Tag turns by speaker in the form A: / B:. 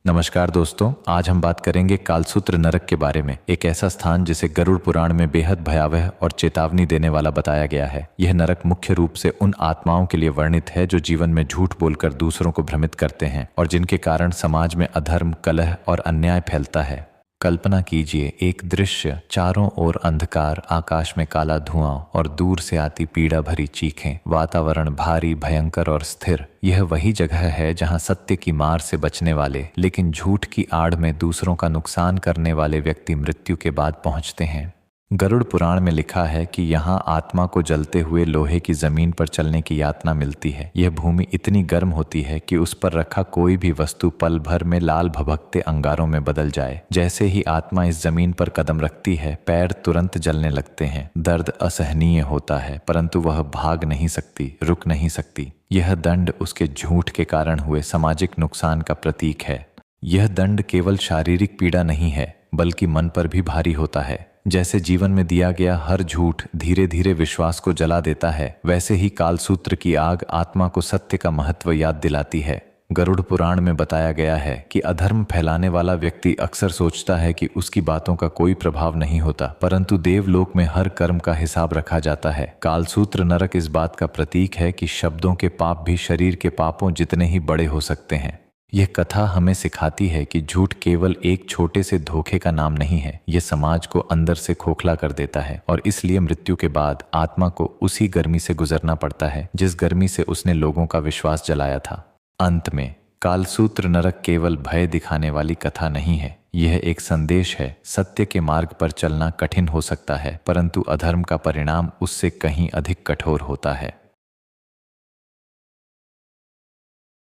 A: नमस्कार दोस्तों, आज हम बात करेंगे कालसूत्र नरक के बारे में। एक ऐसा स्थान जिसे गरुड़ पुराण में बेहद भयावह और चेतावनी देने वाला बताया गया है। यह नरक मुख्य रूप से उन आत्माओं के लिए वर्णित है जो जीवन में झूठ बोलकर दूसरों को भ्रमित करते हैं और जिनके कारण समाज में अधर्म, कलह और अन्याय फैलता है। कल्पना कीजिए, एक दृश्य, चारों ओर अंधकार, आकाश में काला धुआं और दूर से आती पीड़ा भरी चीखें। वातावरण भारी, भयंकर और स्थिर। यह वही जगह है जहां सत्य की मार से बचने वाले लेकिन झूठ की आड़ में दूसरों का नुकसान करने वाले व्यक्ति मृत्यु के बाद पहुंचते हैं। गरुड़ पुराण में लिखा है कि यहाँ आत्मा को जलते हुए लोहे की जमीन पर चलने की यातना मिलती है। यह भूमि इतनी गर्म होती है कि उस पर रखा कोई भी वस्तु पल भर में लाल भभकते अंगारों में बदल जाए। जैसे ही आत्मा इस जमीन पर कदम रखती है, पैर तुरंत जलने लगते हैं। दर्द असहनीय होता है, परंतु वह भाग नहीं सकती, रुक नहीं सकती। यह दंड उसके झूठ के कारण हुए सामाजिक नुकसान का प्रतीक है। यह दंड केवल शारीरिक पीड़ा नहीं है, बल्कि मन पर भी भारी होता है। जैसे जीवन में दिया गया हर झूठ धीरे धीरे विश्वास को जला देता है, वैसे ही कालसूत्र की आग आत्मा को सत्य का महत्व याद दिलाती है। गरुड़ पुराण में बताया गया है कि अधर्म फैलाने वाला व्यक्ति अक्सर सोचता है कि उसकी बातों का कोई प्रभाव नहीं होता, परंतु देवलोक में हर कर्म का हिसाब रखा जाता है। कालसूत्र नरक इस बात का प्रतीक है कि शब्दों के पाप भी शरीर के पापों जितने ही बड़े हो सकते हैं। यह कथा हमें सिखाती है कि झूठ केवल एक छोटे से धोखे का नाम नहीं है। यह समाज को अंदर से खोखला कर देता है और इसलिए मृत्यु के बाद आत्मा को उसी गर्मी से गुजरना पड़ता है जिस गर्मी से उसने लोगों का विश्वास जलाया था। अंत में, कालसूत्र नरक केवल भय दिखाने वाली कथा नहीं है। यह एक संदेश है। सत्य के मार्ग पर चलना कठिन हो सकता है, परंतु अधर्म का परिणाम उससे कहीं अधिक कठोर होता है।